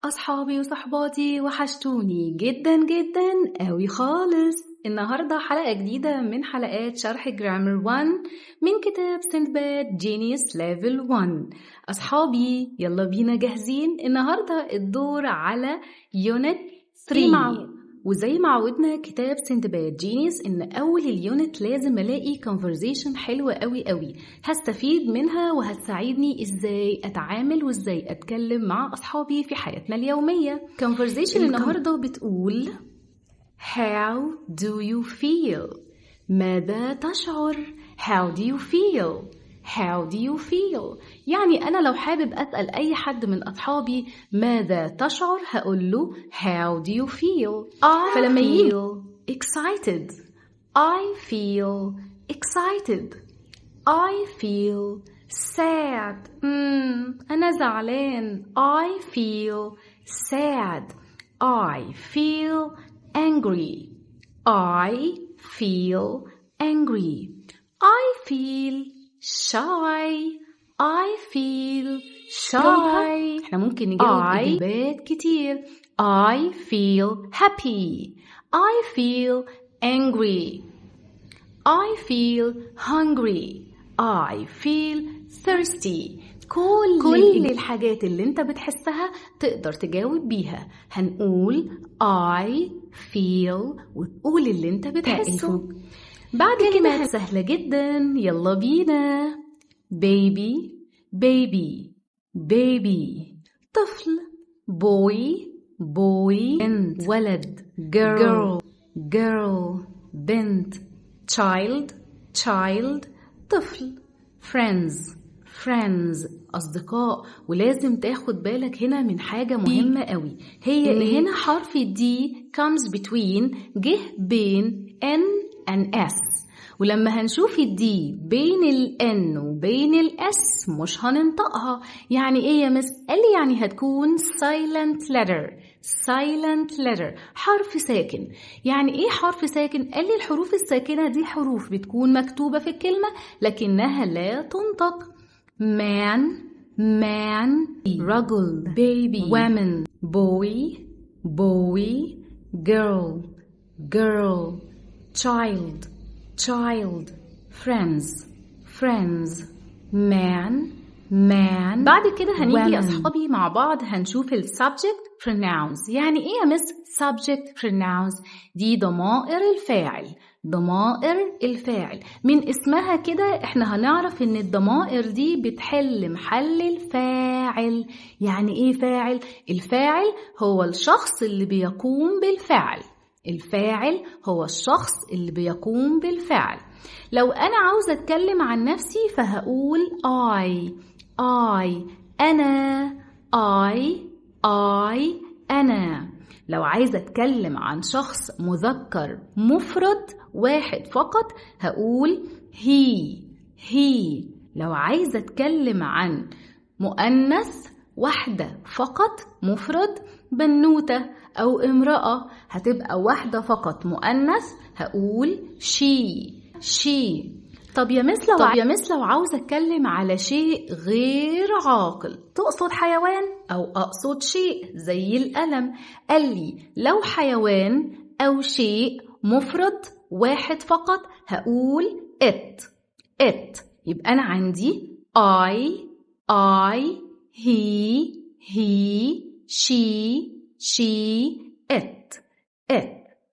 أصحابي وصحباتي وحشتوني جدا جدا قوي خالص. النهاردة حلقة جديدة من حلقات شرح جرامر 1 من كتاب سندباد جينيوس ليفل 1. أصحابي يلا بينا جاهزين؟ النهاردة الدور على يونت 3 وزي ما عودنا كتاب سندباد جينيوس إن أول اليونت لازم ألاقي conversation حلوة قوي هستفيد منها وهتساعدني إزاي أتعامل وإزاي أتكلم مع أصحابي في حياتنا اليومية. conversation النهاردة بتقول How do you feel؟ ماذا تشعر؟ How do you feel؟ How do you feel؟ يعني أنا لو حابب أسأل أي حد من أصحابي ماذا تشعر هقول له How do you feel؟ فلما feel excited I feel excited I feel sad أنا زعلان I feel sad I feel angry I feel angry I feel shy I feel shy. احنا ممكن نجاوب إجابات كتير. I feel happy I feel angry I feel hungry I feel thirsty. كل الحاجات اللي انت بتحسها تقدر تجاوب بيها. هنقول I feel وتقول اللي انت بتحسه. بعد كلمات سهلة جدا يلا بينا. baby baby baby طفل boy boy بنت ولد girl girl بنت child child طفل friends friends أصدقاء. ولازم تاخد بالك هنا من حاجة مهمة قوي هي إن هنا حرف D comes between جه بين N and S ولما هنشوف الدي بين ال N وبين ال S مش هننطقها. يعني ايه يا مس؟ قال لي يعني هتكون silent letter silent letter حرف ساكن. يعني ايه حرف ساكن؟ قال لي الحروف الساكنة دي حروف بتكون مكتوبة في الكلمة لكنها لا تنطق. man man رجل baby woman boy boy girl girl child child friends friends man man. بعد كده هنيجي يا أصحابي مع بعض هنشوف ال subject pronouns. يعني إيه يا مس subject pronouns؟ دي ضمائر الفاعل. ضمائر الفاعل من اسمها كده احنا هنعرف ان الضمائر دي بتحل محل الفاعل. يعني ايه فاعل؟ الفاعل هو الشخص اللي بيقوم بالفعل. الفاعل هو الشخص اللي بيقوم بالفعل. لو أنا عاوزة أتكلم عن نفسي فهقول I أنا I أنا. لو عايزة أتكلم عن شخص مذكر مفرد واحد فقط هقول he. لو عايزة أتكلم عن مؤنث واحدة فقط مفرد بنوتة أو امرأة هتبقى واحدة فقط مؤنث هقول she. طب يا مس لو عاوزة أتكلم على شيء غير عاقل تقصد حيوان أو أقصد شيء زي القلم؟ قال لي لو حيوان أو شيء مفرد واحد فقط هقول it. يبقى أنا عندي I he she it.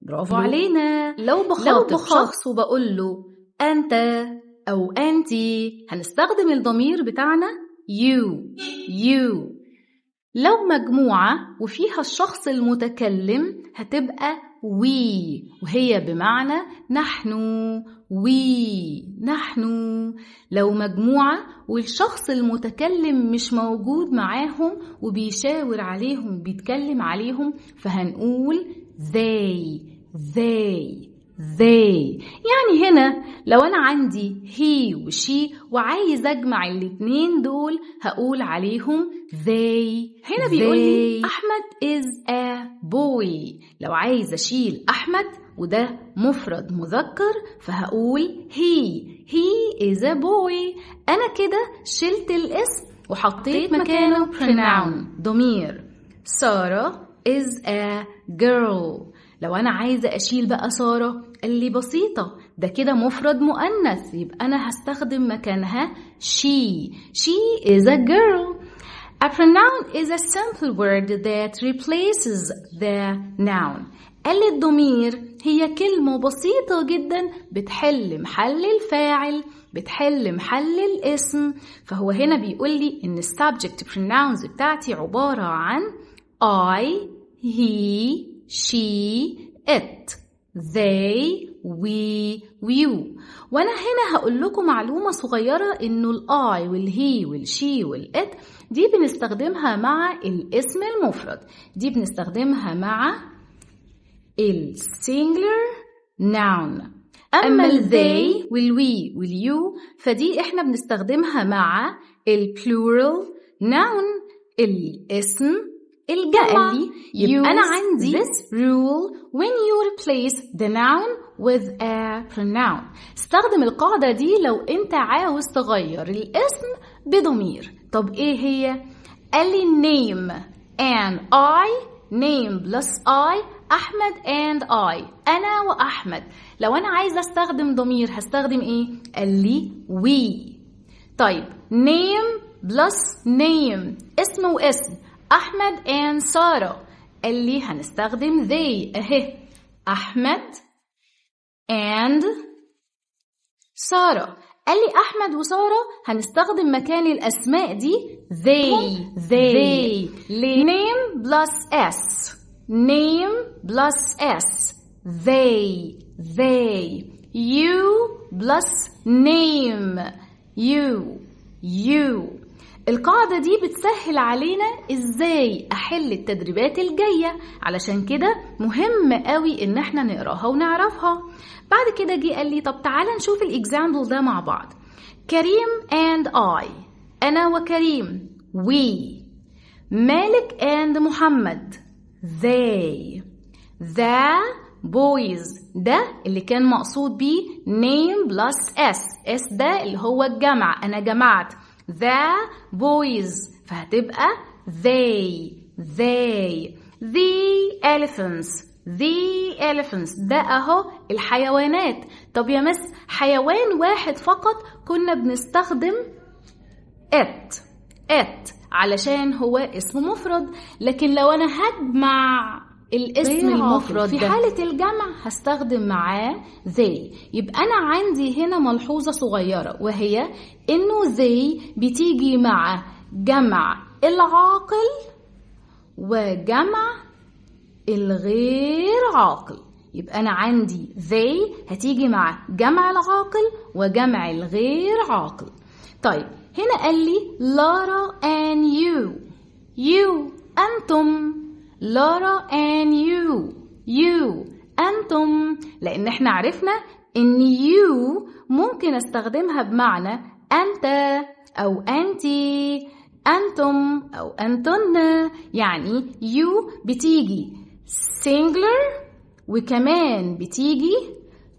برافو علينا. لو بخاطب شخص وبقول له أنت أو أنتي هنستخدم الضمير بتاعنا you. لو مجموعة وفيها الشخص المتكلم هتبقى we وهي بمعنى نحن. لو مجموعة والشخص المتكلم مش موجود معاهم وبيشاور عليهم بيتكلم عليهم فهنقول they. يعني هنا لو أنا عندي he وشي وعايز أجمع الاتنين دول هقول عليهم they. هنا بيقول لي أحمد is a boy. لو عايز أشيل أحمد وده مفرد مذكر فهقول he is a boy. أنا كده شلت الاسم وحطيت مكانه pronoun ضمير. سارة is a girl. لو أنا عايزة أشيل بقى سارة اللي بسيطة، ده كده مفرد مؤنث، يبقى أنا هستخدم مكانها she. She is a girl. A pronoun is a simple word that replaces the noun. قال الضمير هي كلمة بسيطة جدا بتحل محل الفاعل، بتحل محل الاسم. فهو هنا بيقول لي إن subject pronouns بتاعتي عبارة عن I, he, she, it, they, we, you. وانا هنا هقول لكم معلومة صغيرة انه الاي والهي والشي والات دي بنستخدمها مع الاسم المفرد، دي بنستخدمها مع السينجلر noun. اما they والوي واليو فدي احنا بنستخدمها مع البلورال noun الاسم الجمع. يبقى أنا عندي this rule when you replace the noun with a pronoun. استخدم القاعدة دي لو أنت عاوز تغير الاسم بضمير. طب إيه هي؟ قال لي name and I, name plus I، أحمد and I، أنا وأحمد. لو أنا عايزة استخدم ضمير هستخدم إيه؟ قال لي we. طيب name plus name، اسم واسم، أحمد and سارة، قال لي هنستخدم they أهي، أحمد and سارة. قال لي أحمد وسارة هنستخدم مكان الأسماء دي they. name plus s، name plus s، they. you plus name، you. القاعدة دي بتسهل علينا ازاي احل التدريبات الجاية، علشان كده مهم قوي ان احنا نقراها ونعرفها. بعد كده جه قال لي طب تعالى نشوف الاكزامبل ده مع بعض. كريم and I، انا وكريم we. مالك and محمد they. the boys، ده اللي كان مقصود بيه name plus s ده اللي هو الجمع، انا جمعت the boys فهتبقى they. the elephants ده اهو الحيوانات. طب يا مس حيوان واحد فقط كنا بنستخدم it علشان هو اسم مفرد، لكن لو انا هجمع الاسم المفرد في حالة الجمع هستخدم معاه they. يبقى أنا عندي هنا ملحوظة صغيرة، وهي إنه they بتيجي مع جمع العاقل وجمع الغير عاقل. يبقى أنا عندي they هتيجي مع جمع العاقل وجمع الغير عاقل. طيب هنا قال لي لارا and you أنتم. لارا and you أنتم، لأن احنا عرفنا إن you ممكن استخدمها بمعنى أنت أو أنتي، أنتم أو أنتن. يعني you بتيجي singular وكمان بتيجي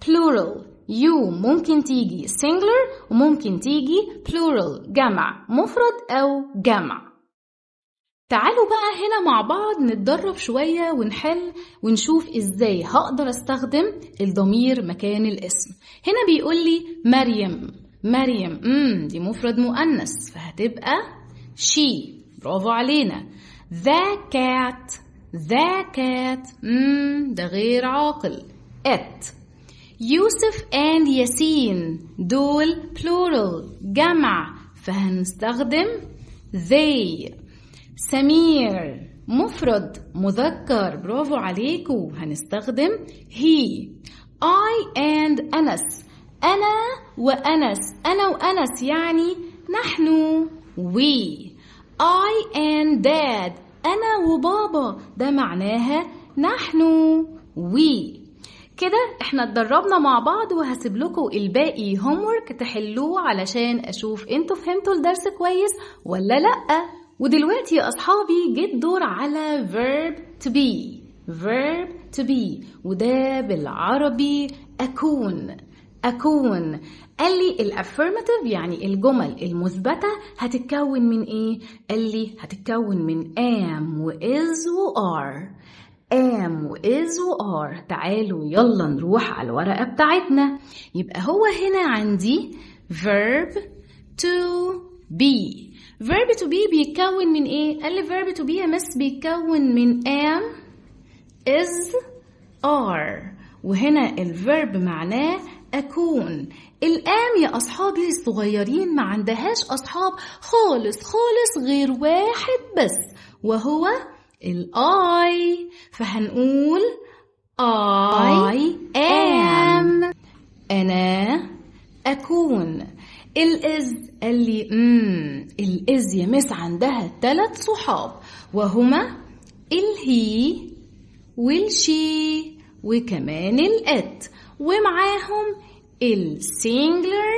plural. you ممكن تيجي singular وممكن تيجي plural، جمع مفرد أو جمع. تعالوا بقى هنا مع بعض نتدرب شوية ونحل ونشوف ازاي هقدر استخدم الضمير مكان الاسم. هنا بيقول لي مريم دي مفرد مؤنث فهتبقى she، برافو علينا. the cat ده غير عاقل it. يوسف and ياسين دول plural جمع فهنستخدم they. سمير مفرد مذكر، برافو عليكم، هنستخدم he. I and أنس، أنا وأنس يعني نحن we. I and dad، أنا وبابا، ده معناها نحن we. كده احنا اتدربنا مع بعض وهسيب لكم الباقي homework تحلوه علشان أشوف انتوا فهمتوا الدرس كويس ولا لأ. ودلوقتي يا أصحابي جه الدور على verb to be وده بالعربي أكون. أكون. قال لي الأفيرماتيف يعني الجمل المثبتة هتتكون من إيه؟ قال لي هتتكون من am و is و are. am و is و are. تعالوا يلا نروح على الورقة بتاعتنا. يبقى هو هنا عندي verb to be. verb to be بيتكون من إيه؟ قال لي verb to be يا مس بيتكون من am is are. وهنا الverb معناه أكون. الآم يا أصحابي الصغيرين ما عندهاش أصحاب خالص خالص غير واحد بس وهو الآي. فهنقول I am. أنا أكون. الإز قال لي الإز يا مس عندها 3 صحاب وهما الهي والشي وكمان الات ومعاهم السينجلر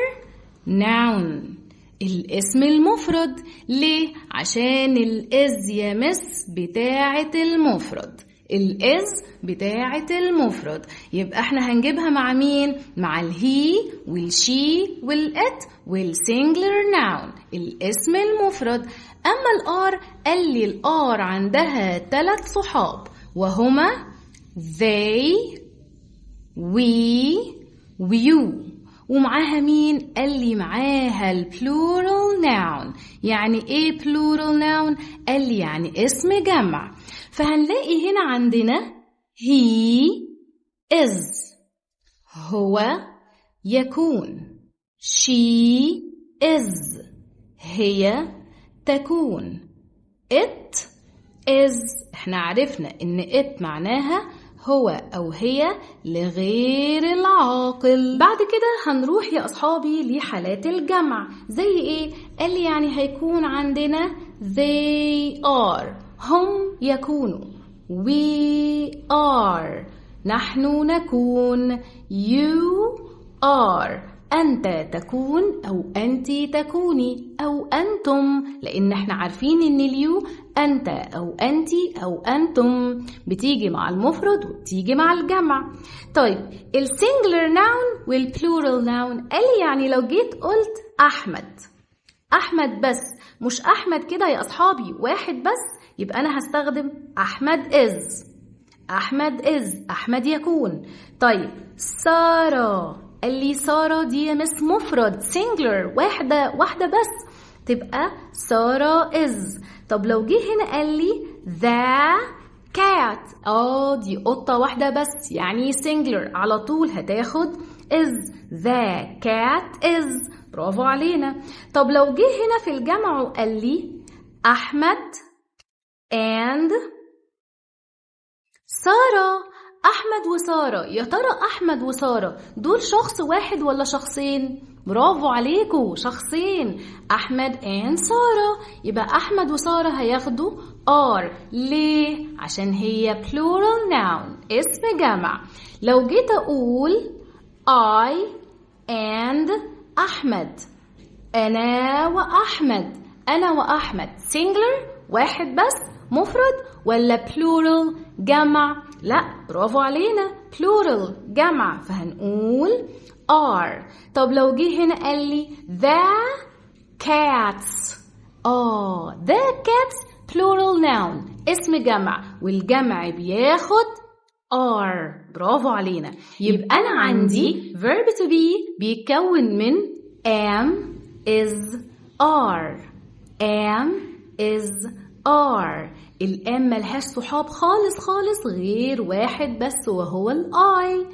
ناون الاسم المفرد. ليه؟ عشان الإز يا مس بتاعة المفرد. الإز بتاعة المفرد يبقى احنا هنجيبها مع مين؟ مع الهي والشي والات والسينجلر ناون الاسم المفرد. أما الآر قال لي الآر عندها 3 صحاب وهما they we ويو ومعاها مين؟ قال لي معاها البلورال ناون. يعني ايه بلورال ناون؟ قال لي يعني اسم جمع. فهنلاقي هنا عندنا he is هو يكون she is هي تكون it is احنا عرفنا ان it معناها هو أو هي لغير العاقل. بعد كده هنروح يا أصحابي لحالات الجمع. زي إيه؟ قال لي يعني هيكون عندنا they are هم يكونوا we are نحن نكون you are أنت تكون أو أنت تكوني أو أنتم لأن احنا عارفين إن اليو أنت أو أنت أو أنتم بتيجي مع المفرد وبتيجي مع الجمع. طيب السينجلر ناون والبلورال ناون قال لي يعني لو جيت قلت أحمد أحمد بس مش أحمد كده يا أصحابي واحد بس يبقى أنا هستخدم أحمد is أحمد is أحمد يكون. طيب سارة قال لي سارة دي يا مس مفرد سينجلر واحدة بس تبقى سارة is. طب لو جه هنا قال لي the cat دي قطة واحدة بس يعني سينجلر على طول هتاخد is the cat is. برافو علينا. طب لو جه هنا في الجمع وقال لي أحمد and سارة أحمد وسارة يا ترى أحمد وسارة دول شخص واحد ولا شخصين؟ برافو عليكم شخصين أحمد and سارة. يبقى أحمد وسارة هياخدوا are. ليه؟ عشان هي plural noun اسم جمع. لو جيت أقول I and أحمد أنا وأحمد أنا وأحمد singular واحد بس مفرد ولا plural جمع؟ لا برافو علينا plural جمع فهنقول are. طب لو جه هنا قال لي the cats the cats plural noun اسم جمع والجمع بياخد are. برافو علينا. يبقى أنا عندي verb to be بيتكون من am is are am is are. الام ملهاش صحاب خالص غير واحد بس وهو الاي.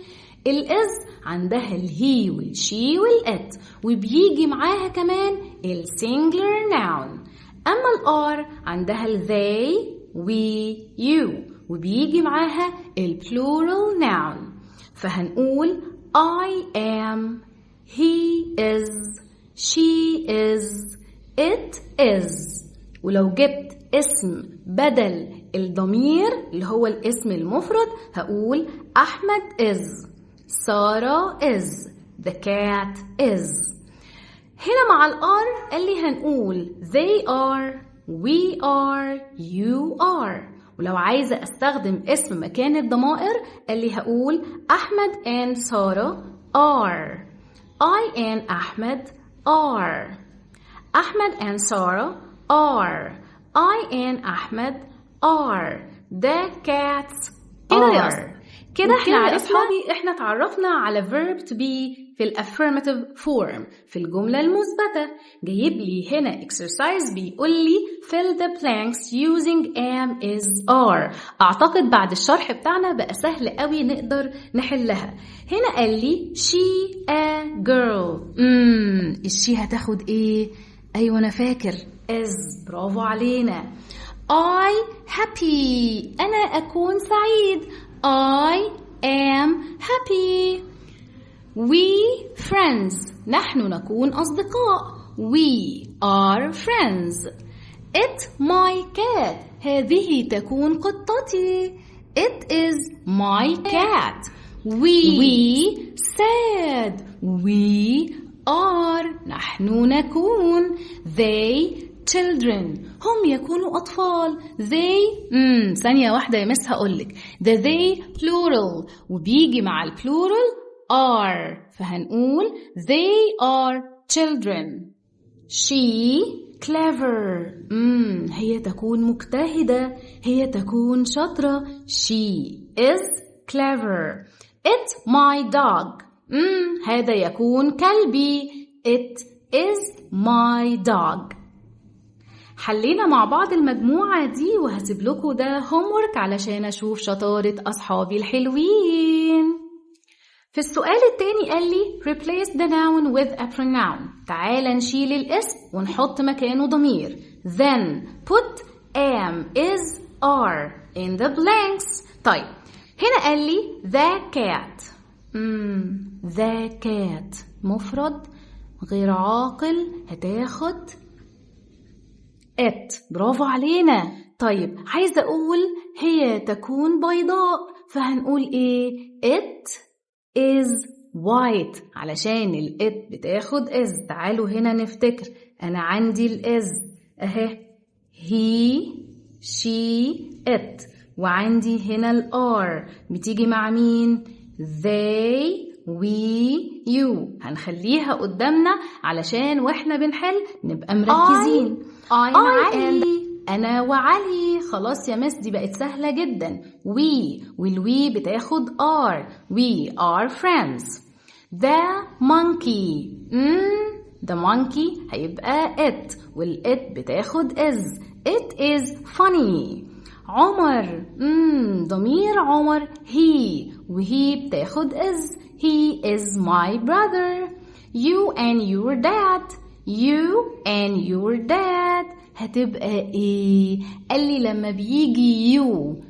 الاز عندها الهي والشي والات وبيجي معاها كمان السينجلر ناون. اما الار عندها الذي we you وبيجي معاها البلورال ناون. فهنقول I am he is she is it is. ولو جبت اسم بدل الضمير اللي هو الاسم المفرد هقول أحمد is سارة is the cat is. هنا مع الآر قال لي هنقول they are we are you are. ولو عايزة أستخدم اسم مكان الضمائر قال لي هقول أحمد and سارة are. I and Ahmed are. Ahmed and Sarah are. I and Ahmed are. The cats are. كده احنا عرفنا احنا تعرفنا على verb to be في الافirmative form في الجملة المثبتة. جايب لي هنا exercise بيقول لي fill the blanks using am is are. اعتقد بعد الشرح بتاعنا بقى سهل قوي نقدر نحلها. هنا قال لي she a girl. الشي هتاخد ايه؟ ايوه انا فاكر is. برافو علينا. I happy. انا اكون سعيد. I am happy. We friends. نحن نكون أصدقاء. We are friends. It my cat. هذه تكون قطتي. It is my cat. We sad. We are. نحن نكون. They children. هم يكونوا أطفال. They ثانية واحدة يا مس هقولك. The they plural وبيجي مع البلورال are فهنقول they are children. She clever. هي تكون مجتهدة. هي تكون شاطرة. She is clever. It my dog. هذا يكون كلبي. It is my dog. حلينا مع بعض المجموعة دي وهسيب لكم ده homework علشان أشوف شطارة أصحابي الحلوين. في السؤال التاني قال لي replace the noun with a pronoun. تعال نشيل الاسم ونحط مكانه ضمير. Then put am, is, are in the blanks. طيب هنا قال لي the cat. the cat مفرد غير عاقل هتاخد it. برافو علينا. طيب عايزة أقول هي تكون بيضاء فهنقول إيه؟ it is white علشان ال it بتاخد is. تعالوا هنا نفتكر. أنا عندي ال is أهي he she it وعندي هنا ال are بتيجي مع مين؟ they we you. هنخليها قدامنا علشان واحنا بنحل نبقى مركزين. I علي. أنا وعلي. خلاص يا مس دي بقت سهلة جدا. we والوي بتاخد are. we are friends. The monkey. the monkey هيبقى it والit بتاخد is. it is funny. عمر. ضمير عمر he وهي بتاخد is. he is my brother. you and your dad. you and your dad هتبقى ايه؟ قال لي لما بيجي you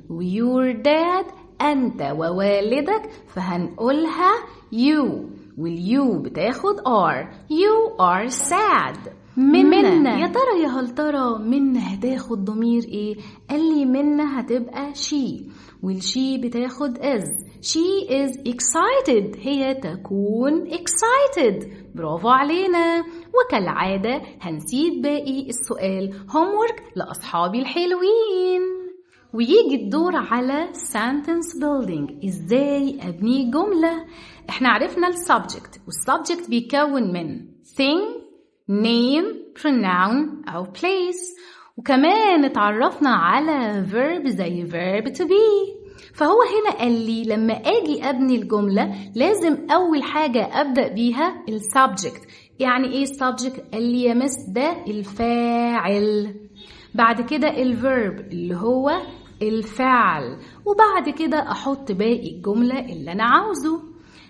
و your dad أنت ووالدك فهنقولها you واليو بتاخد are. you are sad. منا. يا ترى يا هل ترى منا هتاخد ضمير ايه؟ قال لي منا هتبقى she والشي بتاخد is. she is excited. هي تكون excited. برافو علينا. وكالعادة هنسيب باقي السؤال homework لأصحابي الحلوين. ويجي الدور على sentence building. ازاي ابني جملة؟ احنا عرفنا السبجكت والسبجكت بيكون من thing name pronoun أو place. وكمان اتعرفنا على verb زي verb to be. فهو هنا قال لي لما أجي أبني الجملة لازم أول حاجة أبدأ بيها السبجكت. يعني إيه subject؟ قال لي يا مس ده الفاعل. بعد كده الverb اللي هو الفعل. وبعد كده أحط باقي الجملة اللي أنا عاوزه.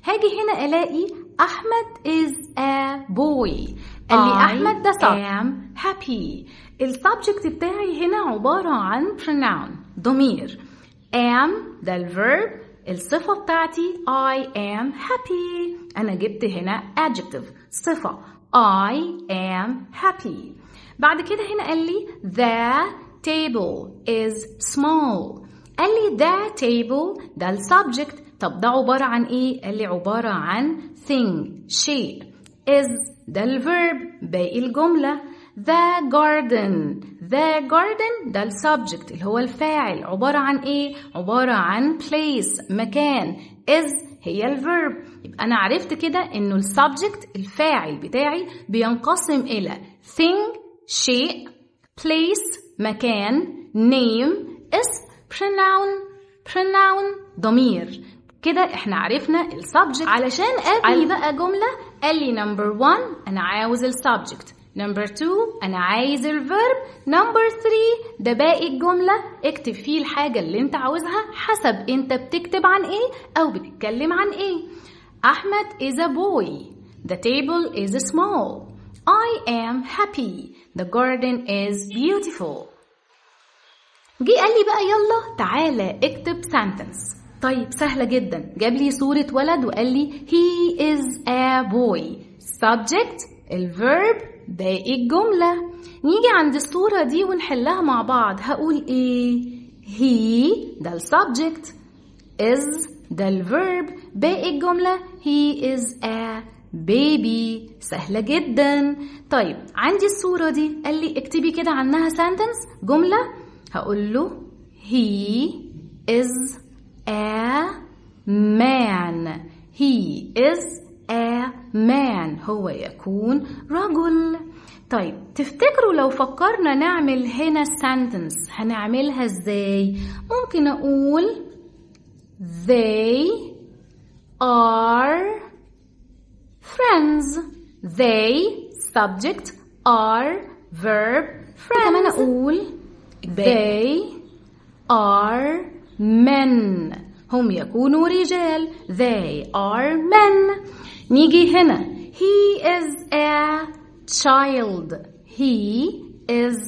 هاجي هنا ألاقي أحمد is a boy. قال لي أحمد ده am happy. السبجكت بتاعي هنا عبارة عن pronoun ضمير. am ده الverb. الصفة بتاعتي I am happy. أنا جبت هنا adjective صفة I am happy. بعد كده هنا قال لي the table is small. قال لي the table ده السبجكت. طب ده عبارة عن إيه؟ قال لي عبارة عن thing شيء. is ده الverb باقي الجملة. the garden ده السبجكت اللي هو الفاعل. عبارة عن إيه؟ عبارة عن place مكان. is هي الفيرب. يبقى أنا عرفت كده إنه السبجكت الفاعل بتاعي بينقسم إلى thing شيء، place مكان، name اسم، pronoun ضمير. كده احنا عرفنا السبجكت. علشان ابني بقى جملة قال لي number 1 أنا عاوز السبجكت، number 2 أنا عايز الفيرب، number 3 ده باقي الجملة اكتب فيه الحاجة اللي انت عاوزها حسب انت بتكتب عن ايه أو بتتكلم عن ايه. أحمد is a boy. The table is small. I am happy. The garden is beautiful. جه قال لي بقى يلا تعالى اكتب sentence. طيب سهلة جدا، جاب لي صورة ولد وقال لي he is a boy. subject الverb باقي الجملة. نيجي عند الصورة دي ونحلها مع بعض. هقول ايه؟ he ده السبجكت، is ده الverb، باقي الجملة he is a baby. سهلة جدا. طيب عندي الصورة دي قال لي اكتبي كده عنها sentence جملة. هقول له he is a man. he is a man هو يكون رجل. طيب تفتكروا لو فكرنا نعمل هنا sentence هنعملها ازاي؟ ممكن اقول they are friends. they subject are verb friends. كمان اقول they are men هم يكونوا رجال. they are men. نيجي هنا he is a child. he is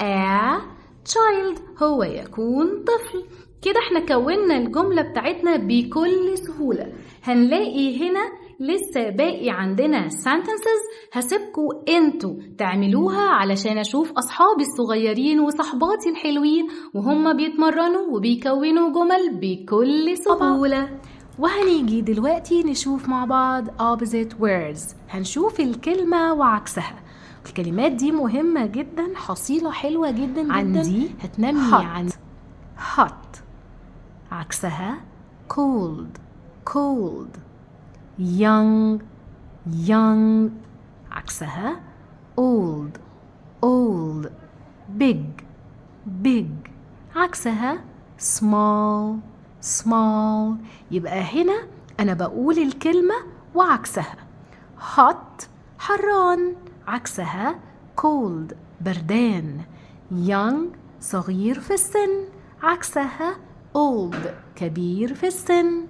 a child هو يكون طفل. كده احنا كونا الجملة بتاعتنا بكل سهولة. هنلاقي هنا لسه باقي عندنا sentences هسيبكوا انتوا تعملوها علشان اشوف اصحابي الصغيرين وصحباتي الحلوين وهم بيتمرنوا وبيكونوا جمل بكل سهولة. وهنيجي دلوقتي نشوف مع بعض opposite words. هنشوف الكلمة وعكسها. الكلمات دي مهمة جدا، حصيلة حلوة جدا عندي هتنمي عن hot عكسها cold. young عكسها old. big عكسها small. يبقى هنا أنا بقول الكلمة وعكسها. hot حران عكسها cold بردان. young صغير في السن عكسها old كبير في السن.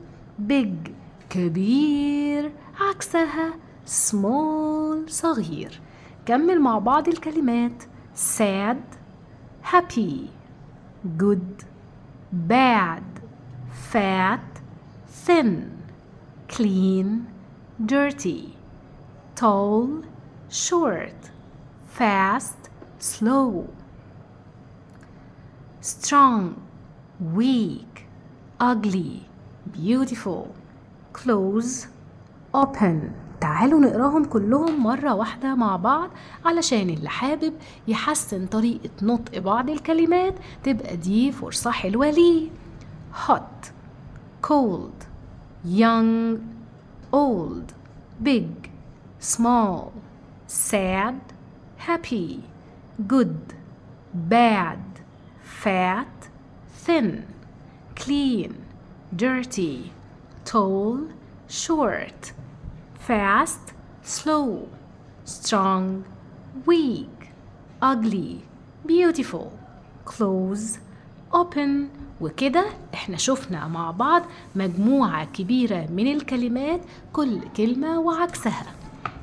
big كبير عكسها small صغير. كمل مع بعض الكلمات sad happy good bad fat thin clean dirty tall short fast slow strong weak ugly beautiful close open. تعالوا نقراهم كلهم مرة واحدة مع بعض علشان اللي حابب يحسن طريقة نطق بعض الكلمات تبقى دي فرصة حلوة ليه. hot cold young old big small sad happy good bad fat thin clean dirty tall short fast slow strong weak ugly beautiful close open. وكده احنا شفنا مع بعض مجموعة كبيرة من الكلمات كل كلمة وعكسها.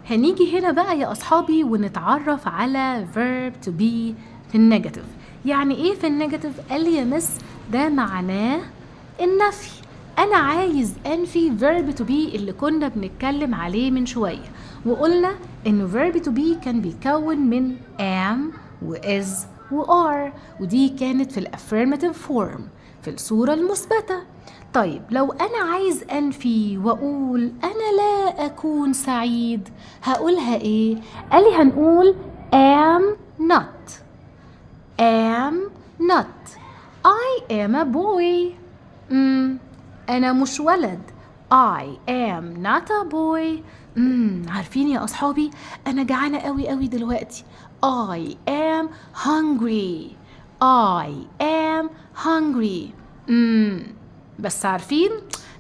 هنيجي هنا بقى يا أصحابي ونتعرف على verb to be في النيجاتيف. يعني ايه في النيجاتيف؟ قال لي يا مس ده معناه النفي. أنا عايز أنفي verb to be اللي كنا بنتكلم عليه من شوية، وقلنا إنه verb to be كان بيكون من am و is و are، ودي كانت في affirmative form في الصورة المثبتة. طيب لو أنا عايز أنفي وأقول أنا لا أكون سعيد هقولها إيه؟ قال لي هنقول am not I am a boy. أنا مش ولد I am not a boy. عارفين يا أصحابي أنا جعانة قوي دلوقتي. I am hungry. I am hungry. بس عارفين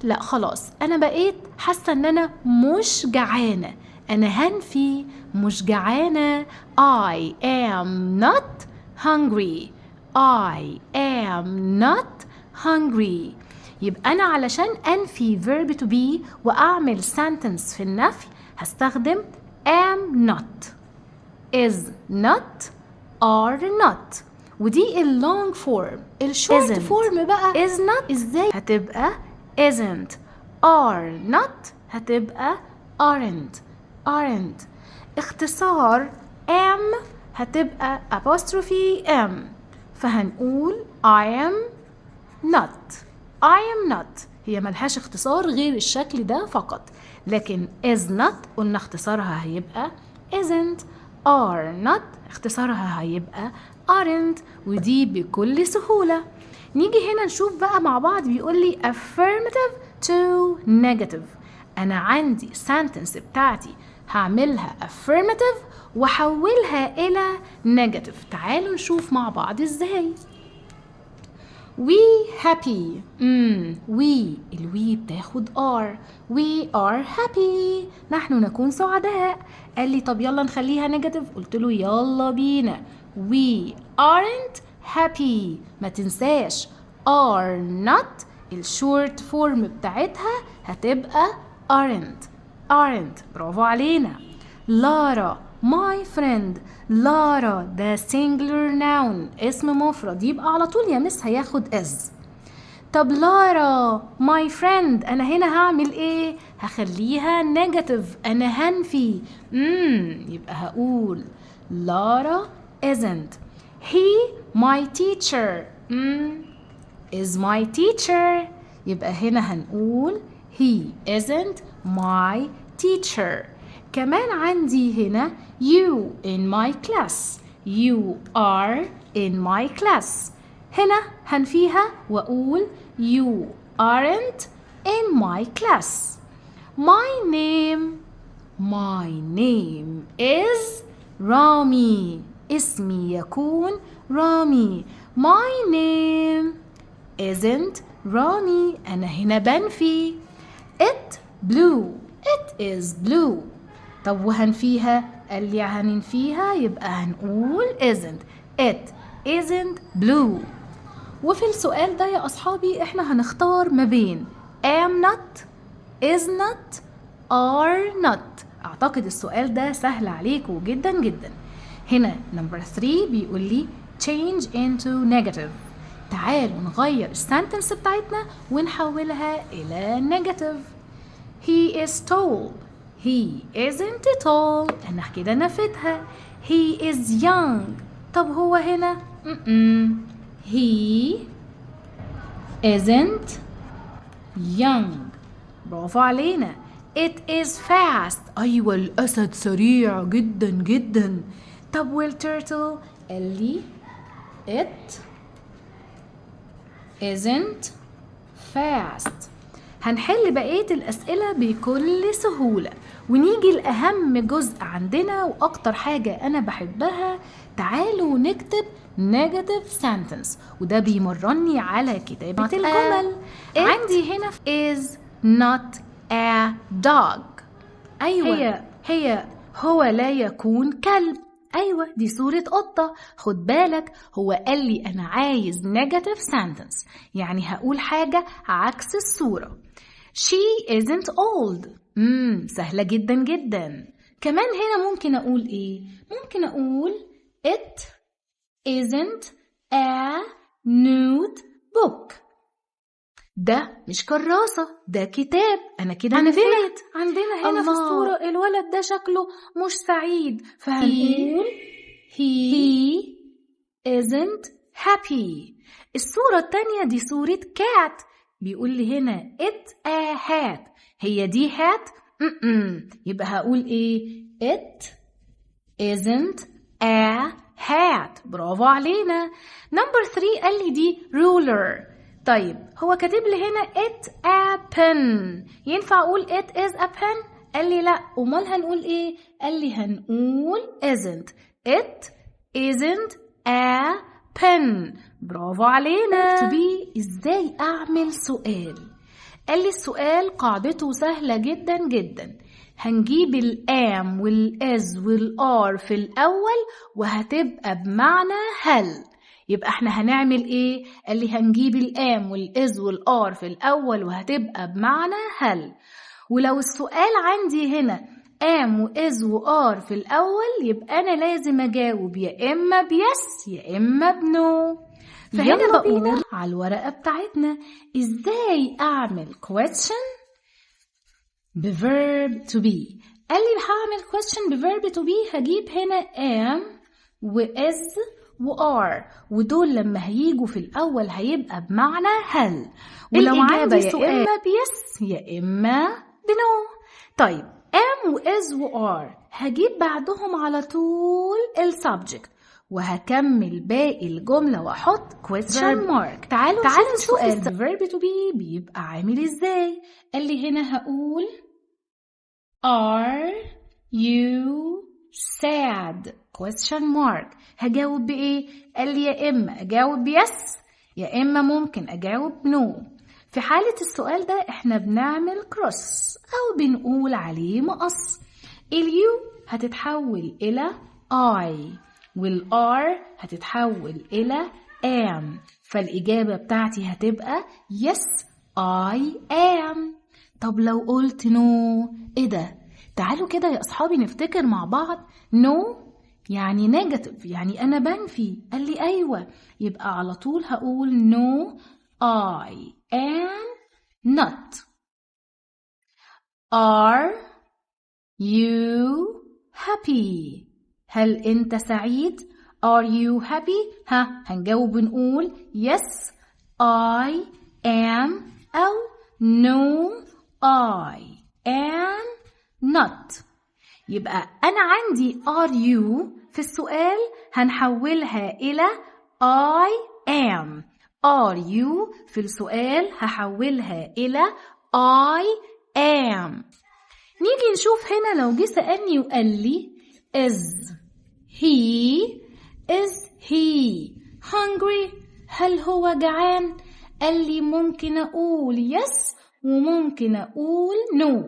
لا خلاص أنا بقيت حاسة إن أنا مش جعانة. أنا هنفي مش جعانة. I am not hungry. I am not hungry. يبقى أنا علشان أنفي verb to be وأعمل sentence في النفي هستخدم am not, is not, are not. ودي long form. short form بقى is not إزاي هتبقى isn't. are not هتبقى aren't. اختصار am هتبقى apostrophe m. فهنقول I am not. هي ملهاش اختصار غير الشكل ده فقط. لكن is not قلنا اختصارها هيبقى isn't. are not اختصارها هيبقى aren't. ودي بكل سهولة. نيجي هنا نشوف بقى مع بعض. بيقول لي affirmative to negative. أنا عندي sentence بتاعتي هعملها affirmative وحولها إلى negative. تعالوا نشوف مع بعض إزاي. we happy. we الوي بتاخد are. we are happy. نحن نكون سعداء. قال لي طب يلا نخليها negative. قلت له يلا بينا. we aren't happy. ما تنساش are not الشورت فورم بتاعتها هتبقى aren't. برافو علينا. لارا my friend. لارا ده singular noun اسم مفرد يبقى على طول يا مس هياخد is. طب لارا my friend أنا هنا هعمل إيه؟ هخليها negative. أنا هنفي يبقى هقول لارا isn't. he my teacher. is my teacher. يبقى هنا هنقول he isn't my teacher. كمان عندي هنا you in my class. you are in my class. هنا هنفيها وأقول you aren't in my class. my name is رامي. اسمي يكون رامي. my name isn't رامي. أنا هنا بنفي. it is blue. طب وهنفيها قال لي هننفيها يبقى هنقول isn't. it isn't blue. وفي السؤال ده يا أصحابي احنا هنختار ما بين am not, is not, are not. أعتقد السؤال ده سهل عليكم جدا. هنا number 3 بيقول لي change into negative. تعالوا نغير السنتنس بتاعتنا ونحولها إلى negative. he is tall. he isn't tall. أنا كده نفيتها. he is young. طب هو هنا he isn't young. برافو علينا. it is fast. أيوة الأسد سريع جدا. طب والتيرتل قال لي it isn't fast. هنحل بقية الأسئلة بكل سهولة ونيجي لأهم جزء عندنا وأكتر حاجة أنا بحبها. تعالوا نكتب negative sentence وده بيمرني على كتابة الجمل. عندي هنا is not a dog. أيوة هو لا يكون كلب. أيوة دي صورة قطة. خد بالك هو قال لي أنا عايز negative sentence يعني هقول حاجة عكس الصورة. she isn't old. سهلة جدا. كمان هنا ممكن أقول إيه؟ ممكن أقول it isn't a notebook. ده مش كراسة ده كتاب. أنا كده نفيت. عندنا هنا في الصورة الولد ده شكله مش سعيد فهنقول he isn't happy. الصورة التانية دي صورة cat. بيقول لي هنا it a hat. هي دي hat؟ يبقى هقول ايه؟ it isn't a hat. برافو علينا. number 3 قال لي دي ruler. طيب هو كاتب لي هنا it a pen، ينفع اقول it is a pen؟ قال لي لا، امال هنقول ايه؟ قال لي هنقول isn't. it isn't a pen. برافو علينا. to be ازاي اعمل سؤال؟ قال لي السؤال قاعدته سهلة جدا جدا. هنجيب الام والاز والار في الاول وهتبقى بمعنى هل. يبقى احنا هنعمل ايه؟ قال لي هنجيب الام والاز والار في الاول وهتبقى بمعنى هل. ولو السؤال عندي هنا ام واز وار في الاول يبقى انا لازم اجاوب يا اما بيس يا اما بنو. فهنا بقول على الورقة بتاعتنا ازاي اعمل question بverb to be. قال لي هعمل question بverb to be، هجيب هنا am وis وار، ودول لما هيجوا في الأول هيبقى بمعنى هل. ولو عندي سؤال يا إما بيس يا إما بنو. طيب am وis وار هجيب بعدهم على طول السبجكت وهكمل باقي الجملة وأحط question mark. تعالوا نشوف الverb to be بيبقى عامل إزاي. قال لي هنا هقول Are you sad? question mark. هجاوب بإيه؟ قال لي يا إما أجاوب بيس يا إما ممكن أجاوب نو. في حالة السؤال ده إحنا بنعمل cross أو بنقول عليه مقص. اليو هتتحول إلى I والR هتتحول إلى am، فالإجابة بتاعتي هتبقى yes I am. طب لو قلت no إيه ده؟ تعالوا كده يا أصحابي نفتكر مع بعض. no يعني negative، يعني أنا بنفي. قال لي أيوة، يبقى على طول هقول no I am not. Are you happy؟ هل أنت سعيد؟ Are you happy؟ هنجاوب ونقول yes I am أو no I am not. يبقى أنا عندي are you في السؤال هنحولها إلى I am. are you في السؤال هحولها إلى I am. نيجي نشوف هنا لو جه سألني وقال لي is he hungry؟ هل هو جعان؟ قال لي ممكن أقول yes وممكن أقول no.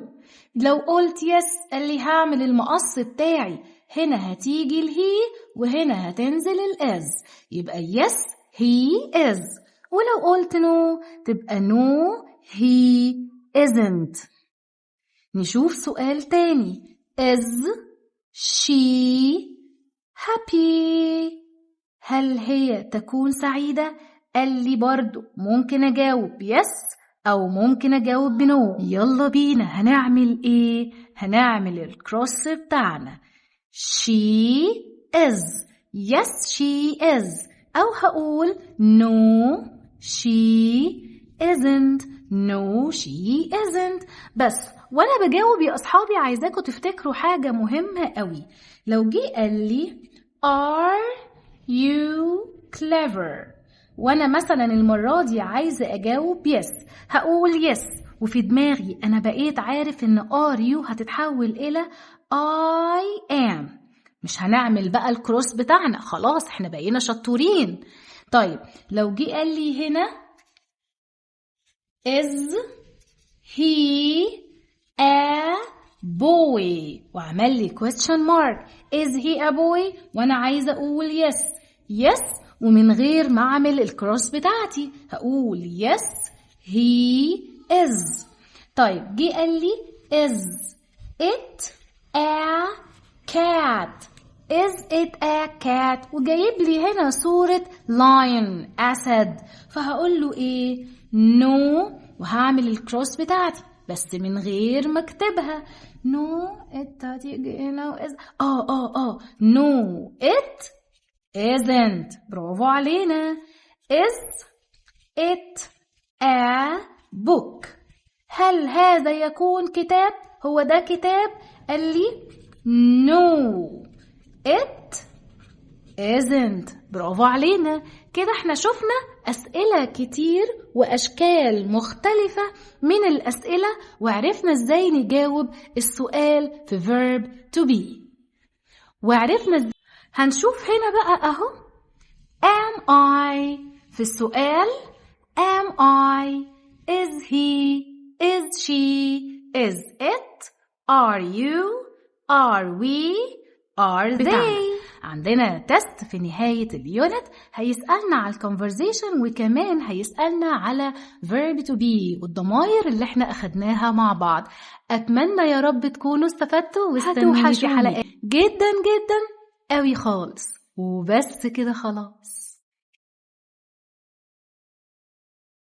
لو قلت yes قال لي هعمل المقص بتاعي، هنا هتيجي الهي وهنا هتنزل الإز، يبقى yes he is. ولو قلت no تبقى no he isn't. نشوف سؤال تاني. is she happy؟ هل هي تكون سعيدة؟ قال لي برضو ممكن أجاوب yes أو ممكن أجاوب بنو. يلا بينا هنعمل إيه؟ هنعمل الكروس بتاعنا. she is yes she is، أو هقول no she isn't no she isn't. بس وأنا بجاوب يا أصحابي عايزاكم تفتكروا حاجة مهمة قوي. لو جه قال لي are you clever؟ وانا مثلا المرة دي عايزة اجاوب يس، هقول يس وفي دماغي انا بقيت عارف ان are you هتتحول الى I am. مش هنعمل بقى الكروس بتاعنا، خلاص احنا بقينا شطورين. طيب لو جه قال لي هنا is he a boy وعمل لي question mark is he a boy وانا عايزة اقول yes yes ومن غير ما اعمل الكروس بتاعتي هقول yes he is. طيب جه قال لي is it a cat؟ is it a cat وجايب لي هنا صورة lion أسد، فهقول له ايه؟ no وهعمل الكروس بتاعتي بس من غير ما اكتبها. no it هتيجي هنا و is no it isn't. برافو علينا. is it a book؟ هل هذا يكون كتاب؟ هو ده كتاب؟ قال لي no it isn't. برافو علينا. كده احنا شفنا أسئلة كتير وأشكال مختلفة من الأسئلة، وعرفنا ازاي نجاوب السؤال في verb to be، وعرفنا ازاي. هنشوف هنا بقى اهو am I في السؤال. am I، is he، is she، is it، are you، are we، are they. عندنا تست في نهاية اليونت هيسألنا على الكونفرزيشن، وكمان هيسألنا على verb to be والضمائر اللي احنا أخدناها مع بعض. أتمنى يا رب تكونوا استفدتوا واستنوني في حلقات جدا جدا قوي خالص. وبس كده خلاص.